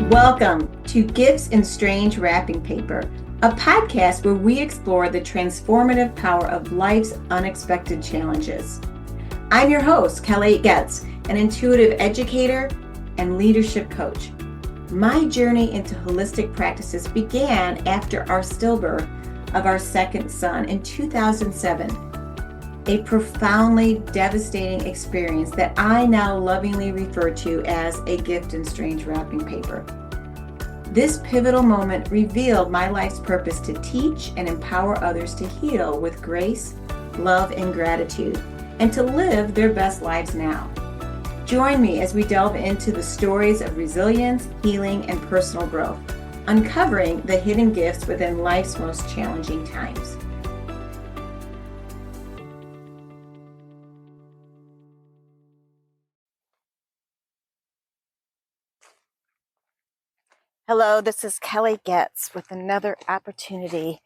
Welcome to Gifts in Strange Wrapping Paper, a podcast where we explore the transformative power of life's unexpected challenges. I'm your host, Kelly Getz, an intuitive educator and leadership coach. My journey into holistic practices began after our stillbirth of our second son in 2007, a profoundly devastating experience that I now lovingly refer to as a gift in strange wrapping paper. This pivotal moment revealed my life's purpose to teach and empower others to heal with grace, love, and gratitude, and to live their best lives now. Join me as we delve into the stories of resilience, healing, and personal growth, uncovering the hidden gifts within life's most challenging times. Hello, this is Kelly Getz with another opportunity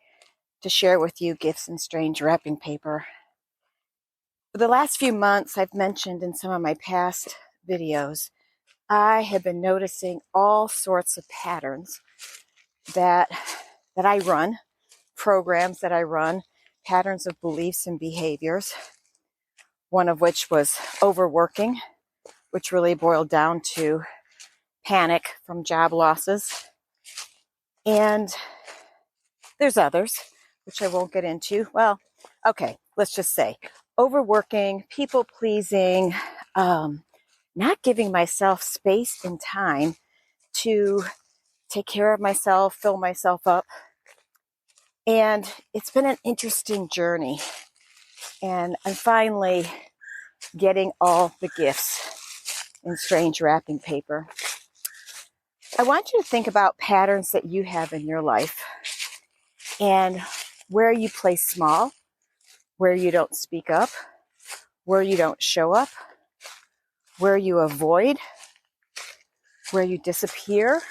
to share with you gifts in strange wrapping paper. For the last few months, I've mentioned in some of my past videos, I have been noticing all sorts of patterns that I run, programs that I run, patterns of beliefs and behaviors, one of which was overworking, which really boiled down to panic from job losses. And there's others, which I won't get into. Well, okay, let's just say overworking, people pleasing, not giving myself space and time to take care of myself, fill myself up. And it's been an interesting journey. And I'm finally getting all the gifts in strange wrapping paper. I want you to think about patterns that you have in your life and where you play small, where you don't speak up, where you don't show up, where you avoid, where you disappear,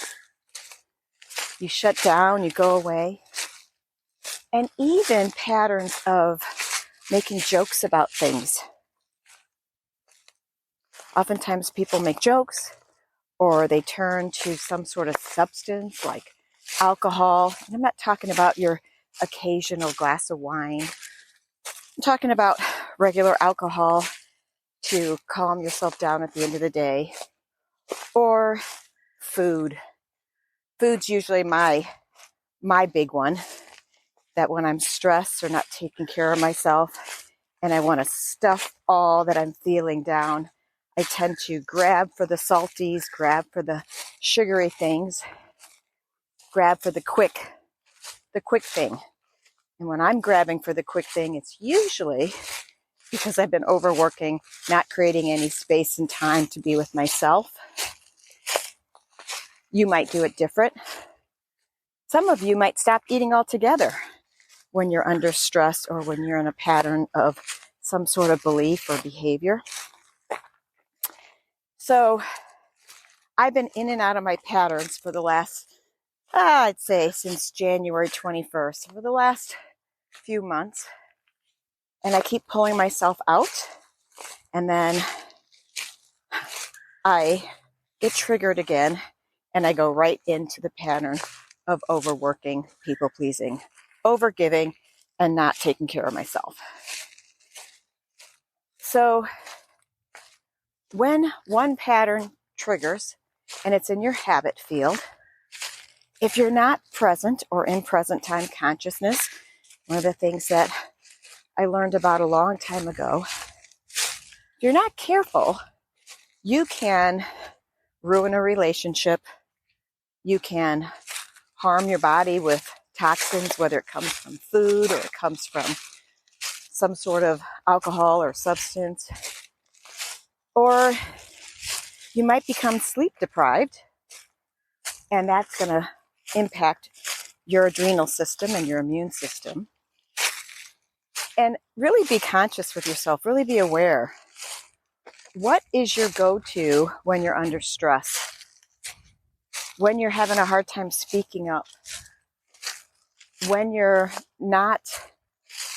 you shut down, you go away, and even patterns of making jokes about things. Oftentimes people make jokes or they turn to some sort of substance like alcohol. And I'm not talking about your occasional glass of wine. I'm talking about regular alcohol to calm yourself down at the end of the day, or food. Food's usually my big one, that when I'm stressed or not taking care of myself and I want to stuff all that I'm feeling down, I tend to grab for the salties, grab for the sugary things, grab for the quick thing. And when I'm grabbing for the quick thing, it's usually because I've been overworking, not creating any space and time to be with myself. You might do it different. Some of you might stop eating altogether when you're under stress or when you're in a pattern of some sort of belief or behavior. So I've been in and out of my patterns for the last, I'd say since January 21st, for the last few months. And I keep pulling myself out. And then I get triggered again. And I go right into the pattern of overworking, people pleasing, overgiving, and not taking care of myself. So when one pattern triggers and it's in your habit field, if you're not present or in present time consciousness, one of the things that I learned about a long time ago, if you're not careful, you can ruin a relationship. You can harm your body with toxins, whether it comes from food or it comes from some sort of alcohol or substance. Or you might become sleep deprived, and that's going to impact your adrenal system and your immune system. And really be conscious with yourself, really be aware. What is your go-to when you're under stress? When you're having a hard time speaking up? When you're not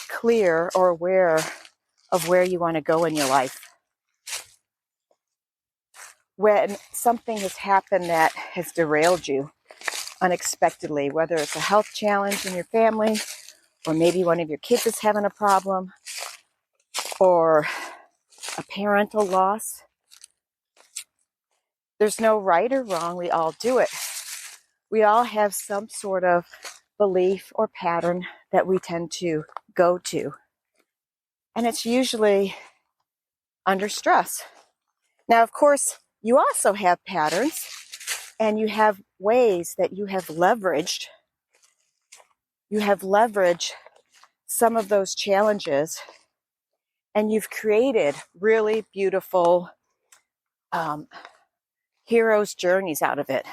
clear or aware of where you want to go in your life? when something has happened that has derailed you unexpectedly, whether it's a health challenge in your family, or maybe one of your kids is having a problem, or a parental loss. There's no right or wrong. We all do it. We all have some sort of belief or pattern that we tend to go to. And it's usually under stress. Now, of course, you also have patterns and you have ways that you have leveraged. You have leveraged some of those challenges and you've created really beautiful hero's journeys out of it,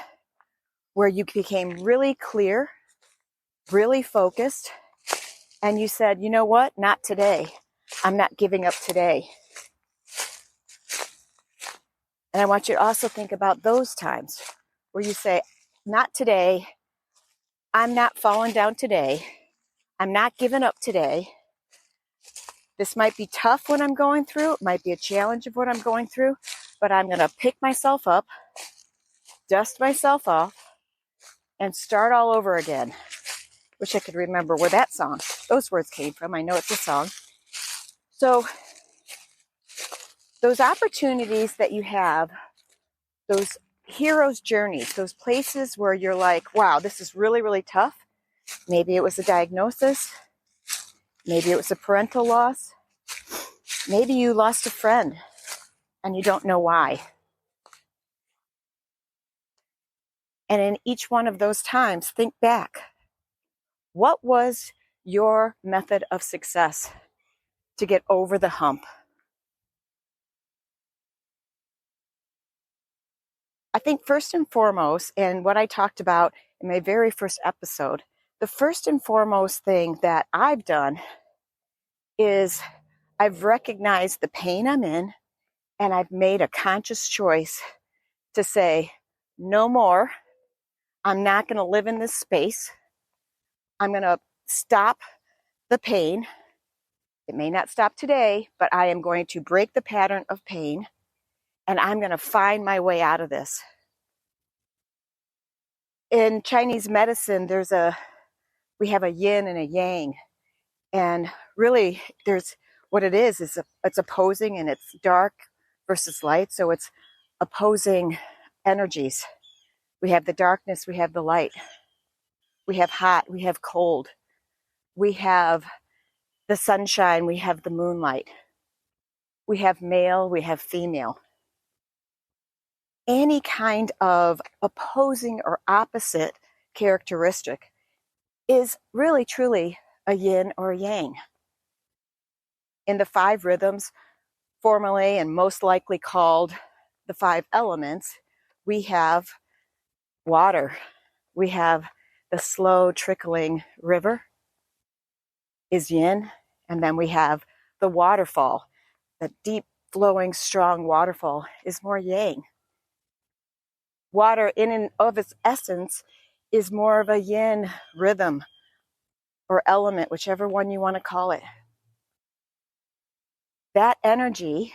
where you became really clear, really focused, and you said, you know what? Not today. I'm not giving up today. And I want you to also think about those times where you say, not today. I'm not falling down today. I'm not giving up today. This might be tough when I'm going through. It might be a challenge of what I'm going through, but I'm going to pick myself up, dust myself off, and start all over again. Wish I could remember where those words came from. I know it's a song. So those opportunities that you have, those hero's journeys, those places where you're like, wow, this is really, really tough. Maybe it was a diagnosis. Maybe it was a parental loss. Maybe you lost a friend and you don't know why. And in each one of those times, think back. What was your method of success to get over the hump? I think first and foremost, and what I talked about in my very first episode, the first and foremost thing that I've done is I've recognized the pain I'm in, and I've made a conscious choice to say, no more. I'm not going to live in this space. I'm going to stop the pain. It may not stop today, but I am going to break the pattern of pain, and I'm going to find my way out of this. In Chinese medicine, we have a yin and a yang, and really what it is it's opposing, and it's dark versus light, so it's opposing energies. We have the darkness, we have the light, we have hot, we have cold, we have the sunshine, we have the moonlight, we have male, we have female. Any kind of opposing or opposite characteristic is really truly a yin or a yang. In the 5 rhythms, formerly and most likely called the 5 elements, we have water. We have the slow trickling river is yin, and then we have the waterfall. The deep flowing strong waterfall is more yang. Water in and of its essence is more of a yin rhythm or element, whichever one you want to call it. That energy,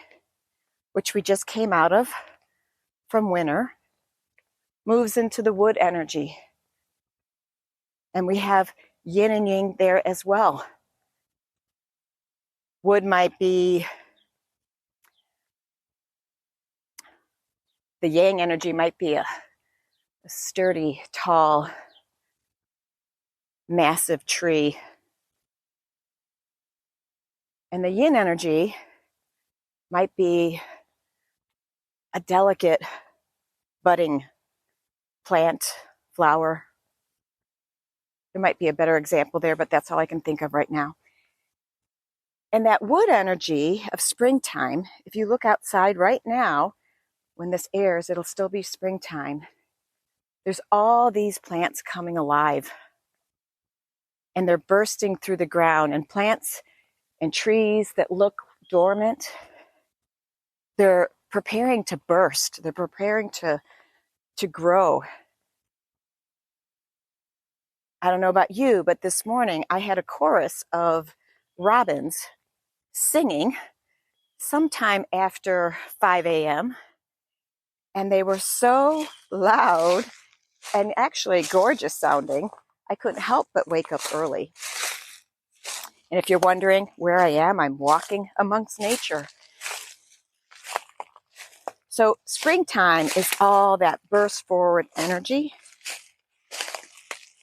which we just came out of from winter, moves into the wood energy. And we have yin and yang there as well. Wood might be, the yang energy might be a sturdy, tall, massive tree. And the yin energy might be a delicate, budding plant, flower. There might be a better example there, but that's all I can think of right now. And that wood energy of springtime, if you look outside right now, when this airs, it'll still be springtime. There's all these plants coming alive, and they're bursting through the ground. And plants and trees that look dormant, they're preparing to burst. They're preparing to grow. I don't know about you, but this morning I had a chorus of robins singing sometime after 5 a.m. And they were so loud and actually gorgeous sounding, I couldn't help but wake up early. And if you're wondering where I am, I'm walking amongst nature. So springtime is all that burst forward energy.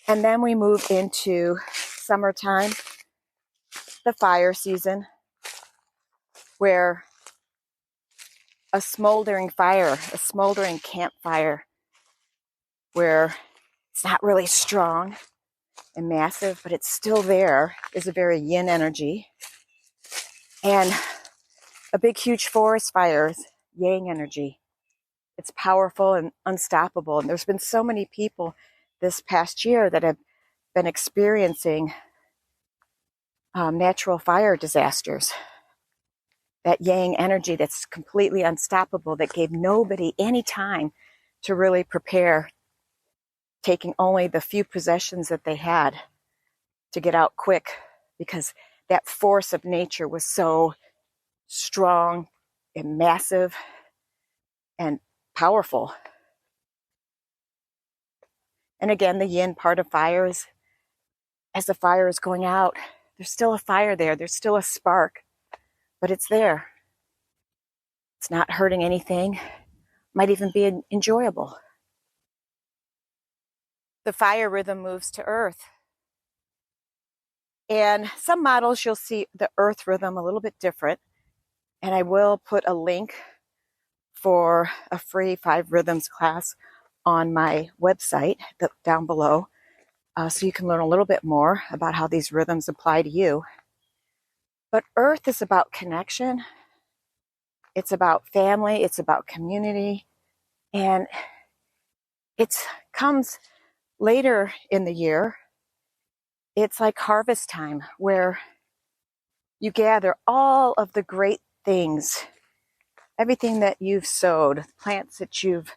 And then we move into summertime, the fire season, where a smoldering fire, a smoldering campfire, where it's not really strong and massive, but it's still there, is a very yin energy. And a big, huge forest fire is yang energy. It's powerful and unstoppable. And there's been so many people this past year that have been experiencing natural fire disasters. That yang energy that's completely unstoppable, that gave nobody any time to really prepare, taking only the few possessions that they had to get out quick, because that force of nature was so strong and massive and powerful. And again, the yin part of fire is, as the fire is going out, there's still a fire there, there's still a spark, but it's there. It's not hurting anything, might even be enjoyable. The fire rhythm moves to earth. And some models you'll see the earth rhythm a little bit different. And I will put a link for a free 5 rhythms class on my website down below, so you can learn a little bit more about how these rhythms apply to you. But earth is about connection. It's about family. It's about community. And it comes later in the year. It's like harvest time, where you gather all of the great things, everything that you've sowed, plants that you've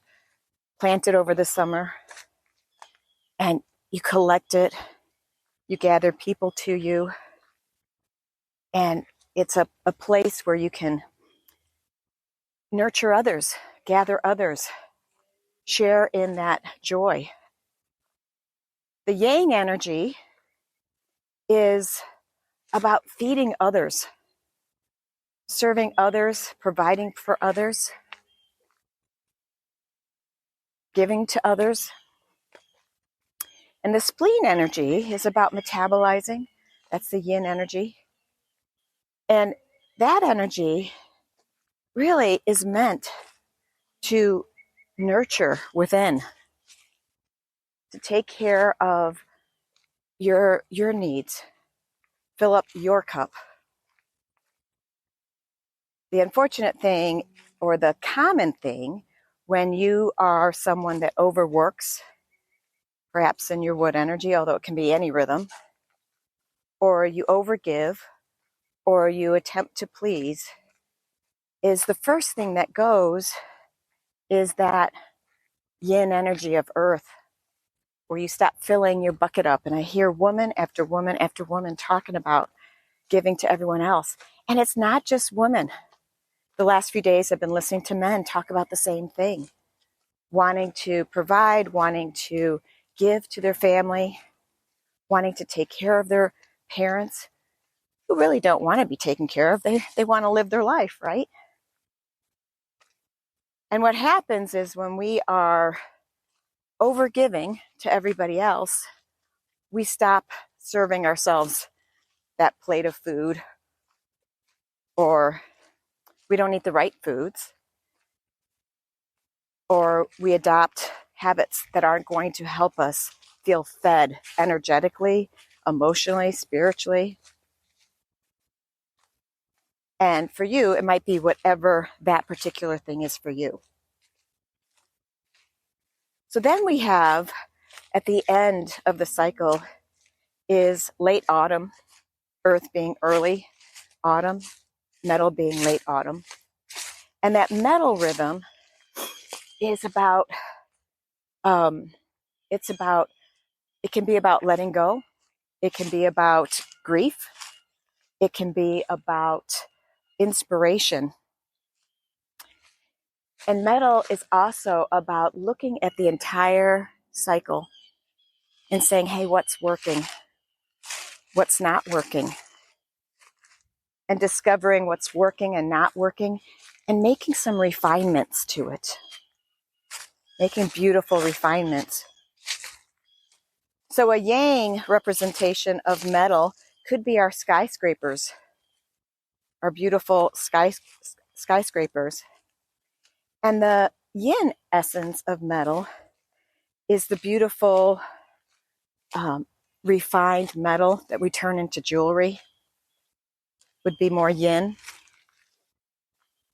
planted over the summer, and you collect it. You gather people to you, and it's a place where you can nurture others, gather others, share in that joy. The yang energy is about feeding others, serving others, providing for others, giving to others. And the spleen energy is about metabolizing. That's the yin energy. And that energy really is meant to nurture within, to take care of your needs, fill up your cup. The unfortunate thing, or the common thing, when you are someone that overworks, perhaps in your wood energy, although it can be any rhythm, or you overgive, or you attempt to please, is the first thing that goes is that yin energy of earth, where you stop filling your bucket up. And I hear woman after woman after woman talking about giving to everyone else. And it's not just women. The last few days I've been listening to men talk about the same thing, wanting to provide, wanting to give to their family, wanting to take care of their parents who really don't want to be taken care of. They want to live their life, right? And what happens is when we are overgiving to everybody else, we stop serving ourselves that plate of food, or we don't eat the right foods, or we adopt habits that aren't going to help us feel fed energetically, emotionally, spiritually. And for you, it might be whatever that particular thing is for you. So then we have, at the end of the cycle, is late autumn, earth being early autumn, metal being late autumn. And that metal rhythm is about, it can be about letting go. It can be about grief. It can be about inspiration. And metal is also about looking at the entire cycle and saying, hey, what's working? What's not working? And discovering what's working and not working and making some refinements to it. Making beautiful refinements. So a yang representation of metal could be our skyscrapers, our beautiful skyscrapers. And the yin essence of metal is the beautiful refined metal that we turn into jewelry, would be more yin.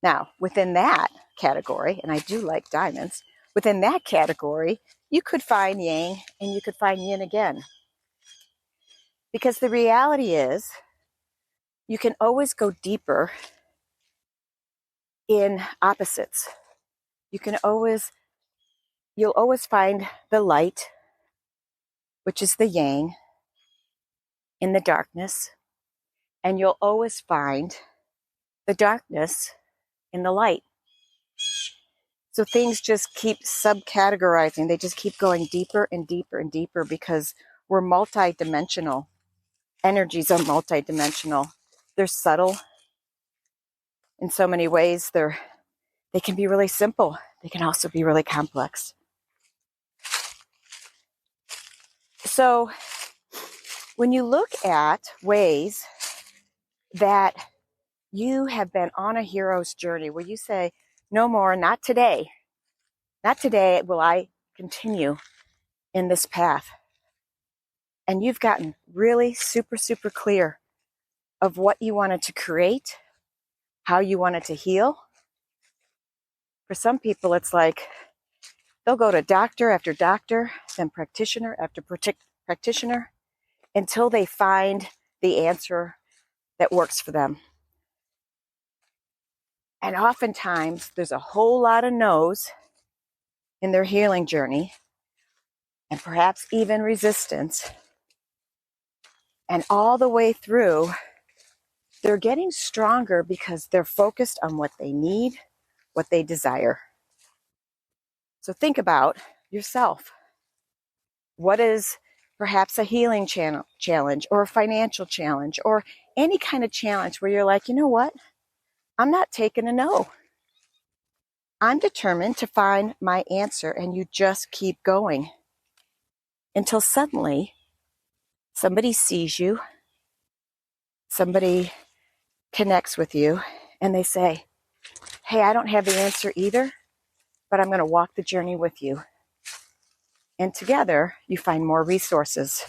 Now, within that category, and I do like diamonds, within that category, you could find yang and you could find yin again. Because the reality is, you can always go deeper in opposites. You'll always find the light, which is the yang, in the darkness, and you'll always find the darkness in the light. So things just keep subcategorizing. They just keep going deeper and deeper and deeper because we're multidimensional. Energies are multidimensional. They're subtle in so many ways. They can be really simple. They can also be really complex. So when you look at ways that you have been on a hero's journey where you say, no more, not today. Not today will I continue in this path. And you've gotten really super, super clear of what you wanted to create, how you wanted to heal. For some people, it's like they'll go to doctor after doctor, then practitioner after practitioner, until they find the answer that works for them. And oftentimes, there's a whole lot of no's in their healing journey, and perhaps even resistance. And all the way through, they're getting stronger because they're focused on what they need, what they desire. So think about yourself. What is perhaps a healing challenge or a financial challenge or any kind of challenge where you're like, you know what? I'm not taking a no. I'm determined to find my answer, and you just keep going until suddenly somebody sees you, somebody connects with you, and they say, hey, I don't have the answer either, but I'm going to walk the journey with you. And together, you find more resources,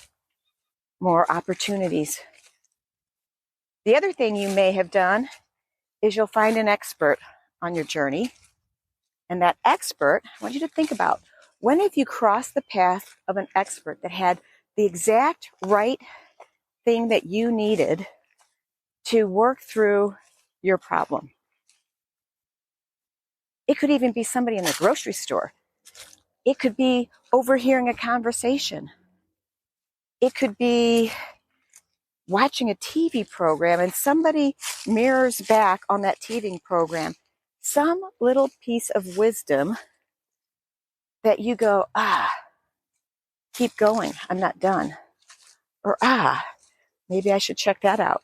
more opportunities. The other thing you may have done is you'll find an expert on your journey. And that expert, I want you to think about, when have you crossed the path of an expert that had the exact right thing that you needed to work through your problem? It could even be somebody in the grocery store. It could be overhearing a conversation. It could be watching a TV program and somebody mirrors back on that TV program some little piece of wisdom that you go, keep going, I'm not done. Or, maybe I should check that out.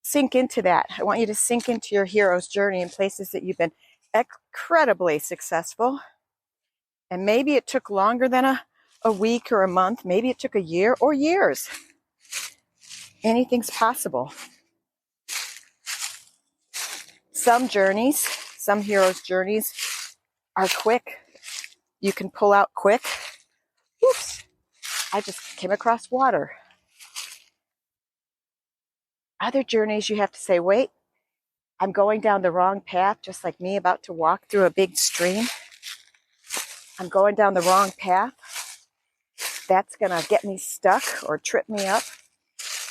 Sink into that. I want you to sink into your hero's journey in places that you've been incredibly successful. And maybe it took longer than a week or a month. Maybe it took a year or years. Anything's possible. Some journeys, some heroes' journeys are quick. You can pull out quick. Oops, I just came across water. Other journeys you have to say, wait, I'm going down the wrong path, just like me about to walk through a big stream. I'm going down the wrong path. That's going to get me stuck or trip me up.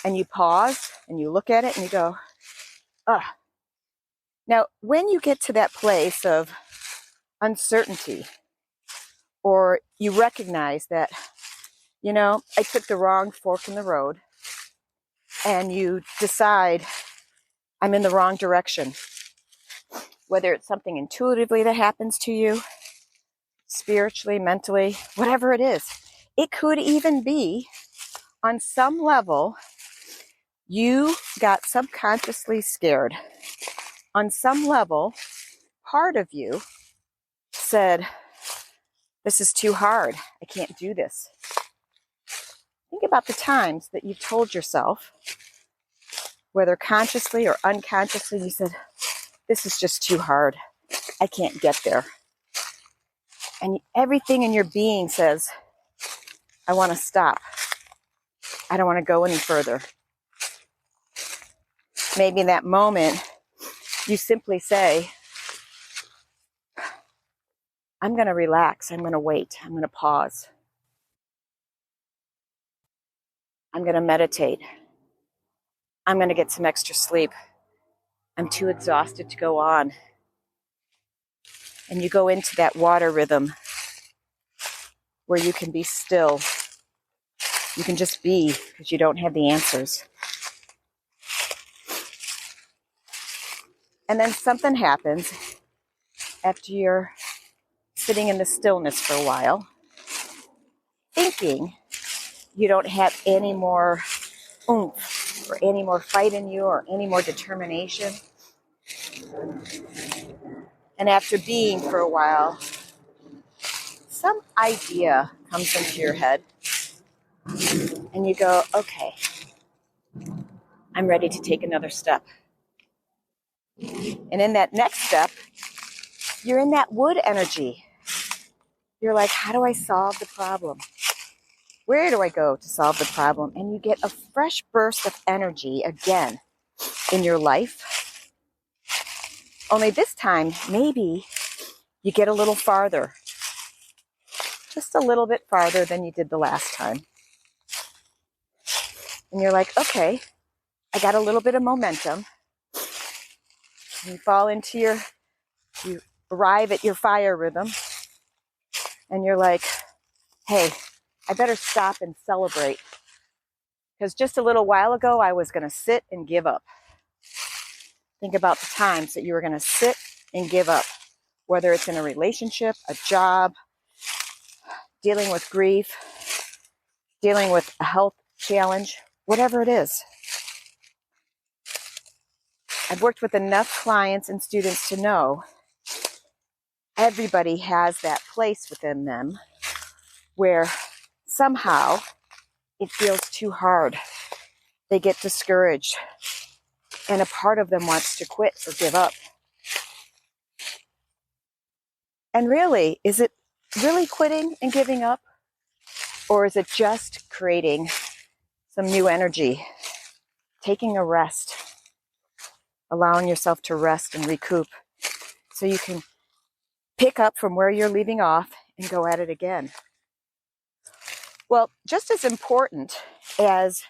And you pause and you look at it and you go, ugh. Now, when you get to that place of uncertainty, or you recognize that, I took the wrong fork in the road, and you decide I'm in the wrong direction, whether it's something intuitively that happens to you, spiritually, mentally, whatever it is. It could even be on some level, you got subconsciously scared. On some level, part of you said, this is too hard. I can't do this. Think about the times that you've told yourself, whether consciously or unconsciously, you said, this is just too hard. I can't get there. And everything in your being says, I want to stop. I don't want to go any further. Maybe in that moment, you simply say, I'm going to relax. I'm going to wait. I'm going to pause. I'm going to meditate. I'm going to get some extra sleep. I'm too exhausted to go on. And you go into that water rhythm where you can be still. You can just be because you don't have the answers. And then something happens after you're sitting in the stillness for a while, thinking you don't have any more oomph or any more fight in you or any more determination. And after being for a while, some idea comes into your head and you go, okay, I'm ready to take another step. And in that next step, you're in that wood energy. You're like, how do I solve the problem? Where do I go to solve the problem? And you get a fresh burst of energy again in your life. Only this time, maybe you get a little farther. Just a little bit farther than you did the last time. And you're like, okay, I got a little bit of momentum. And you arrive at your fire rhythm. And you're like, hey, I better stop and celebrate. Because just a little while ago, I was going to sit and give up. Think about the times that you were going to sit and give up, whether it's in a relationship, a job, dealing with grief, dealing with a health challenge, whatever it is. I've worked with enough clients and students to know everybody has that place within them where somehow it feels too hard. They get discouraged, and a part of them wants to quit or give up. And really, is it really quitting and giving up? Or is it just creating some new energy, taking a rest, allowing yourself to rest and recoup so you can pick up from where you're leaving off and go at it again? Well, just as important as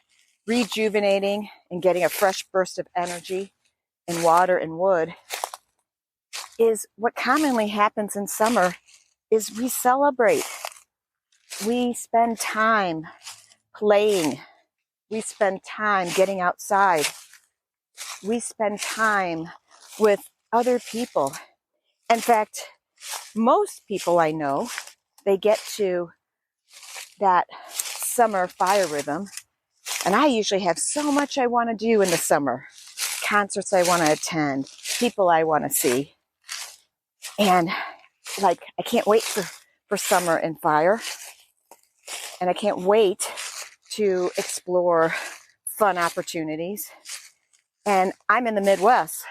rejuvenating and getting a fresh burst of energy in water and wood is what commonly happens in summer is we celebrate. We spend time playing. We spend time getting outside. We spend time with other people. In fact, most people I know, they get to that summer fire rhythm, and I usually have so much I want to do in the summer. Concerts I want to attend, people I want to see. And like, I can't wait for summer and fire. And I can't wait to explore fun opportunities. And I'm in the Midwest,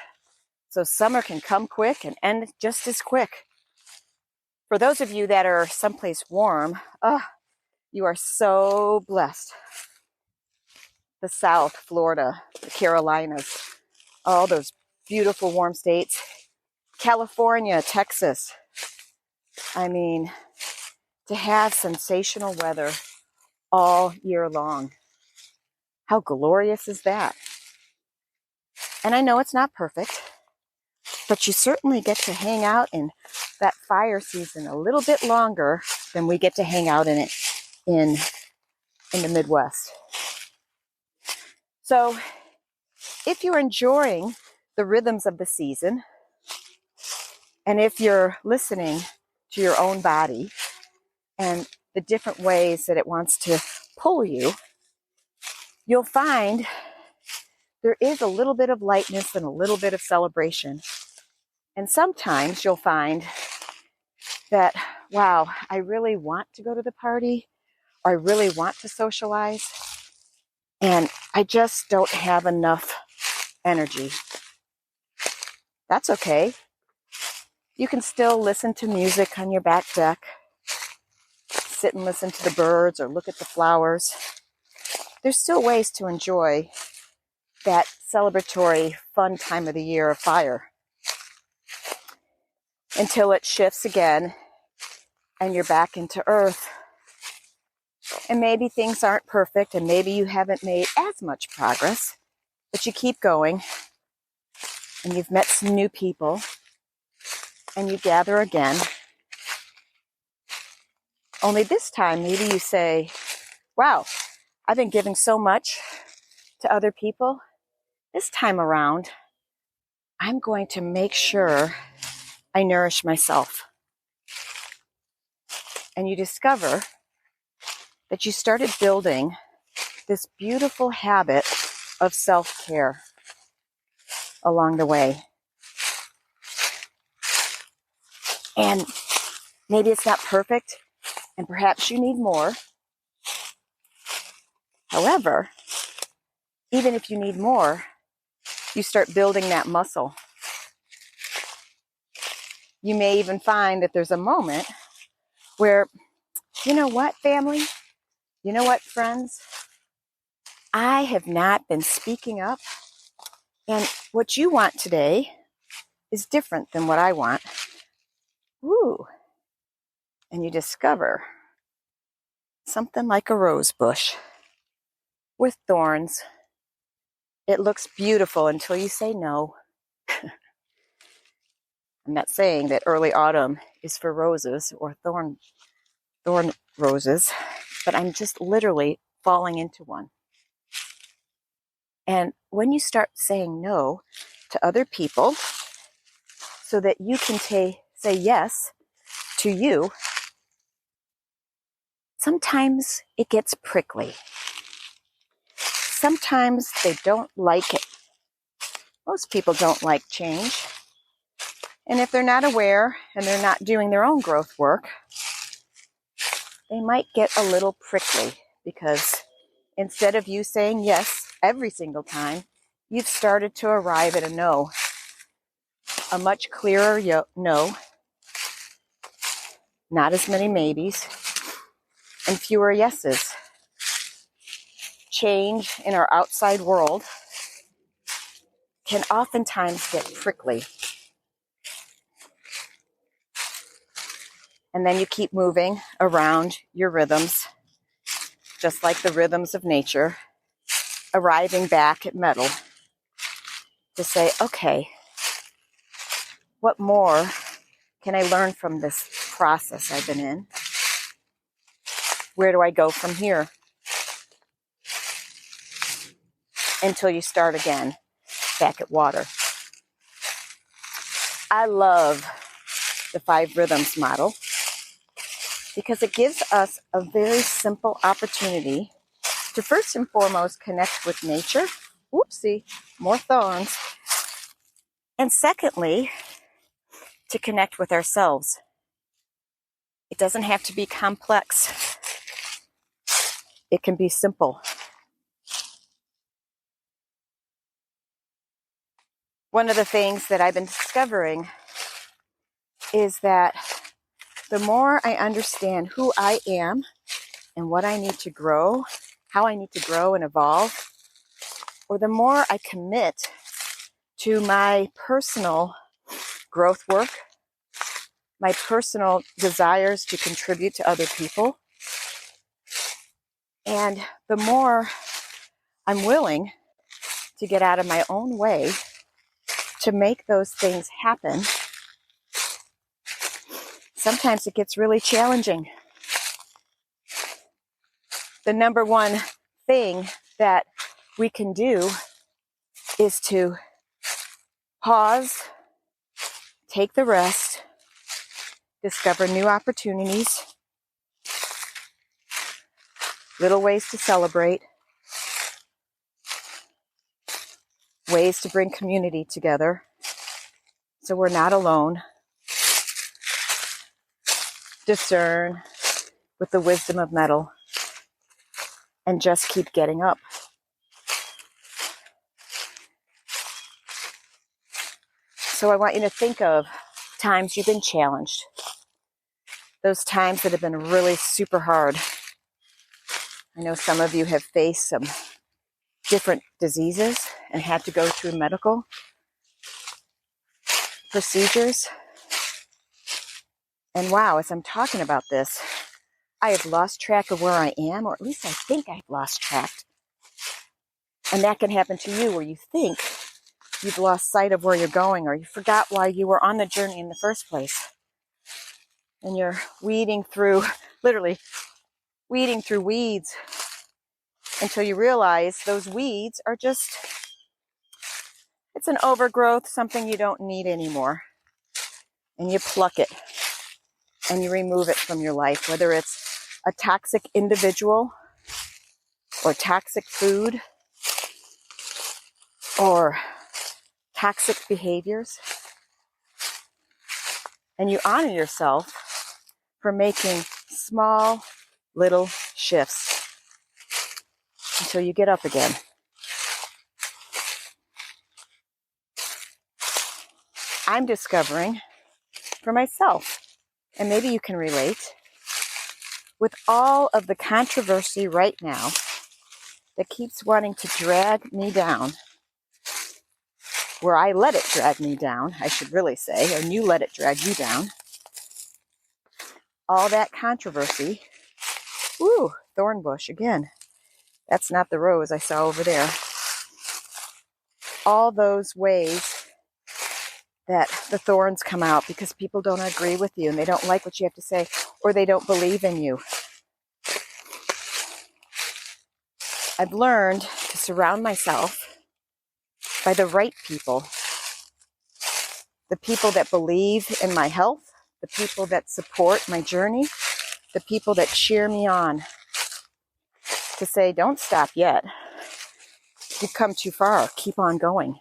so summer can come quick and end just as quick. For those of you that are someplace warm, you are so blessed. The South, Florida, the Carolinas, all those beautiful warm states. California, Texas. I mean, to have sensational weather all year long. How glorious is that? And I know it's not perfect, but you certainly get to hang out in that fire season a little bit longer than we get to hang out in it in the Midwest. So if you're enjoying the rhythms of the season, And if you're listening to your own body and the different ways that it wants to pull you, you'll find there is a little bit of lightness and a little bit of celebration. And sometimes you'll find that, wow, I really want to go to the party, or I really want to socialize, and I just don't have enough energy. That's okay. You can still listen to music on your back deck, sit and listen to the birds or look at the flowers. There's still ways to enjoy that celebratory, fun time of the year of fire until it shifts again and you're back into earth. And maybe things aren't perfect and maybe you haven't made as much progress, but you keep going and you've met some new people and you gather again. Only this time, maybe you say, wow, I've been giving so much to other people. This time around, I'm going to make sure I nourish myself. And you discover that you started building this beautiful habit of self-care along the way. And maybe it's not perfect, and perhaps you need more. However, even if you need more, you start building that muscle. You may even find that there's a moment where, you know what, family? You know what, friends? I have not been speaking up, and what you want today is different than what I want. Ooh. And you discover something like a rose bush with thorns. It looks beautiful until you say no. I'm not saying that early autumn is for roses or thorn roses, but I'm just literally falling into one. And when you start saying no to other people so that you can say yes to you, sometimes it gets prickly. Sometimes they don't like it. Most people don't like change. And if they're not aware and they're not doing their own growth work, they might get a little prickly because instead of you saying yes every single time, you've started to arrive at a no. A much clearer no, not as many maybes, and fewer yeses. Change in our outside world can oftentimes get prickly. And then you keep moving around your rhythms, just like the rhythms of nature, arriving back at metal to say, okay, what more can I learn from this process I've been in? Where do I go from here? Until you start again, back at water. I love the 5 rhythms model because it gives us a very simple opportunity to first and foremost connect with nature. Whoopsie, more thorns. And secondly, to connect with ourselves. It doesn't have to be complex. It can be simple. One of the things that I've been discovering is that the more I understand who I am and what I need to grow, how I need to grow and evolve, or the more I commit to my personal growth work, my personal desires to contribute to other people, and the more I'm willing to get out of my own way to make those things happen, sometimes it gets really challenging. The number one thing that we can do is to pause, take the rest, discover new opportunities, little ways to celebrate, ways to bring community together so we're not alone, discern with the wisdom of metal, and just keep getting up. So I want you to think of times you've been challenged, those times that have been really super hard. I know some of you have faced some different diseases and had to go through medical procedures. And wow, as I'm talking about this, I have lost track of where I am, or at least I think I've lost track. And that can happen to you, where you think you've lost sight of where you're going, or you forgot why you were on the journey in the first place. And you're literally weeding through weeds until you realize those weeds are just, it's an overgrowth, something you don't need anymore. And you pluck it and you remove it from your life, whether it's a toxic individual or toxic food or toxic behaviors. And you honor yourself for making small little shifts until you get up again. I'm discovering for myself, and maybe you can relate, with all of the controversy right now that keeps wanting to drag me down, where I let it drag me down, I should really say, and you let it drag you down. All that controversy, thorn bush again. That's not the rose I saw over there. All those ways that the thorns come out because people don't agree with you and they don't like what you have to say, or they don't believe in you. I've learned to surround myself by the right people. The people that believe in my health, the people that support my journey, the people that cheer me on, to say, don't stop yet. You've come too far. Keep on going.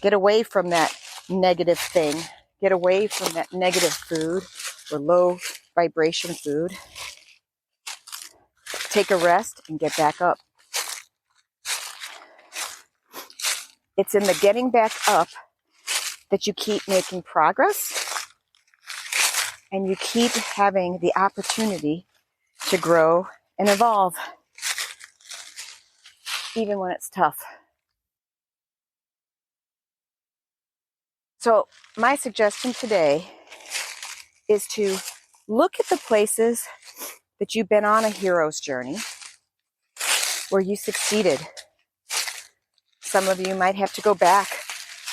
Get away from that negative thing. Get away from that negative food or low vibration food. Take a rest and get back up. It's in the getting back up that you keep making progress and you keep having the opportunity to grow and evolve, even when it's tough. So my suggestion today is to look at the places that you've been on a hero's journey where you succeeded. Some of you might have to go back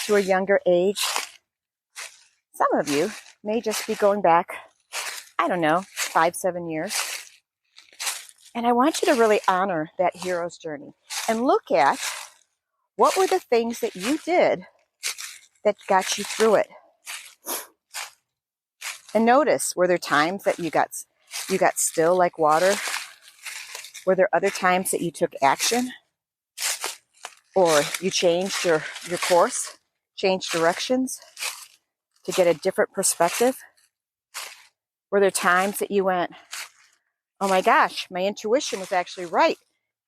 to a younger age. Some of you may just be going back, 5-7 years. And I want you to really honor that hero's journey and look at what were the things that you did that got you through it. And notice, were there times that you got still like water? Were there other times that you took action? Or you changed your course, changed directions to get a different perspective? Were there times that you went, oh my gosh, my intuition was actually right.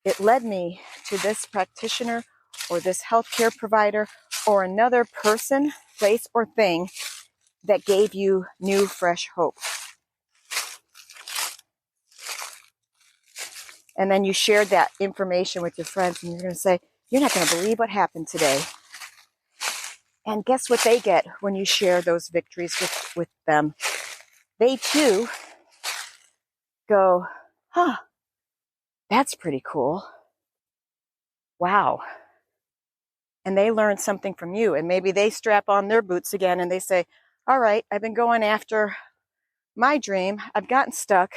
It led me to this practitioner or this healthcare provider or another person, place, or thing that gave you new, fresh hope. And then you shared that information with your friends and you're going to say, you're not going to believe what happened today. And guess what they get when you share those victories with them? They too go, that's pretty cool. Wow. And they learn something from you. And maybe they strap on their boots again and they say, all right, I've been going after my dream. I've gotten stuck,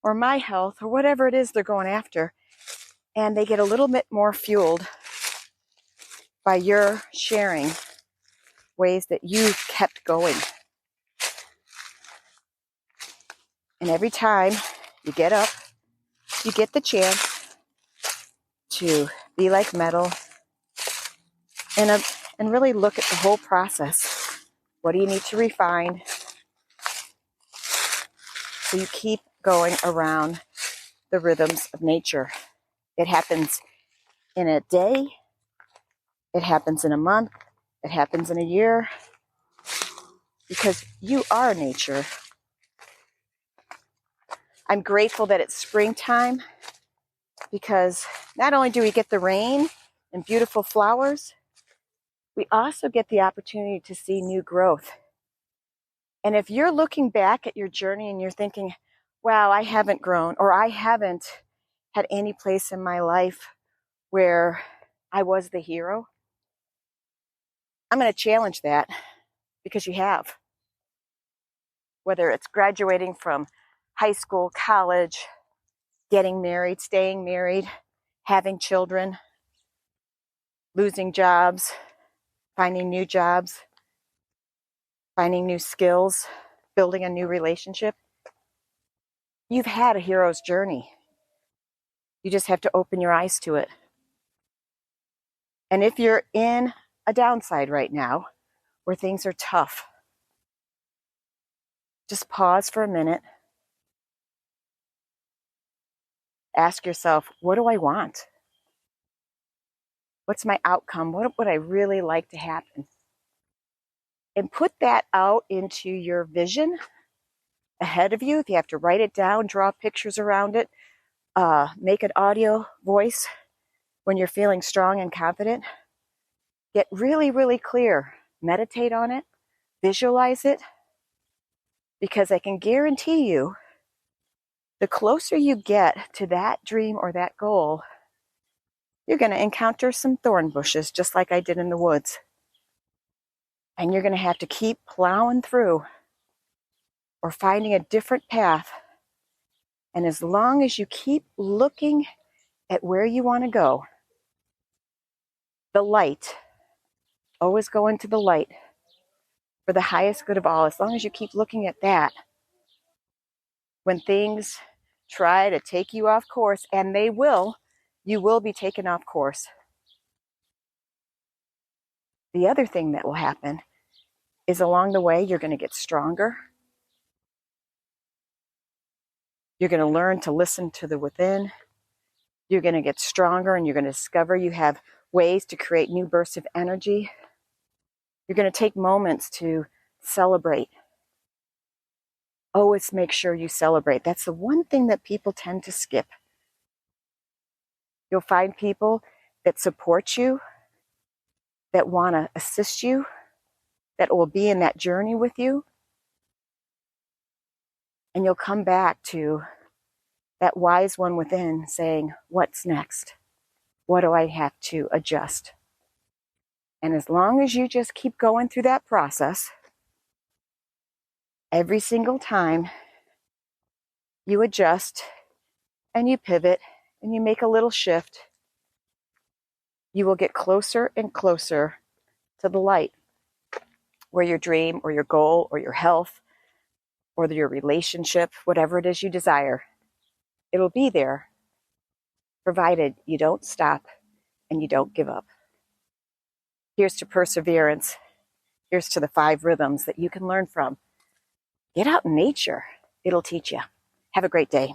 or my health, or whatever it is they're going after. And they get a little bit more fueled by your sharing ways that you kept going. And every time you get up, you get the chance to be like metal and really look at the whole process. What do you need to refine? So you keep going around the rhythms of nature. It happens in a day. It happens in a month. It happens in a year. Because you are nature. I'm grateful that it's springtime because not only do we get the rain and beautiful flowers, we also get the opportunity to see new growth. And if you're looking back at your journey and you're thinking, wow, I haven't grown, or I haven't had any place in my life where I was the hero, I'm going to challenge that because you have. Whether it's graduating from high school, college, getting married, staying married, having children, losing jobs, finding new jobs, finding new skills, building a new relationship. You've had a hero's journey. You just have to open your eyes to it. And if you're in a downside right now where things are tough, just pause for a minute. Ask yourself, what do I want? What's my outcome? What would I really like to happen? And put that out into your vision ahead of you. If you have to write it down, draw pictures around it, make an audio voice when you're feeling strong and confident. Get really, really clear. Meditate on it. Visualize it. Because I can guarantee you, the closer you get to that dream or that goal, you're going to encounter some thorn bushes, just like I did in the woods. And you're going to have to keep plowing through or finding a different path. And as long as you keep looking at where you want to go, the light, always go into the light for the highest good of all. As long as you keep looking at that, when things try to take you off course, and they will, you will be taken off course. The other thing that will happen is along the way, you're going to get stronger. You're going to learn to listen to the within. You're going to get stronger, and you're going to discover you have ways to create new bursts of energy. You're going to take moments to celebrate. Always make sure you celebrate. That's the one thing that people tend to skip. You'll find people that support you, that want to assist you, that will be in that journey with you. And you'll come back to that wise one within saying, what's next? What do I have to adjust? And as long as you just keep going through that process, every single time you adjust and you pivot and you make a little shift, you will get closer and closer to the light where your dream or your goal or your health or your relationship, whatever it is you desire, it'll be there, provided you don't stop and you don't give up. Here's to perseverance. Here's to the 5 rhythms that you can learn from. Get out in nature. It'll teach you. Have a great day.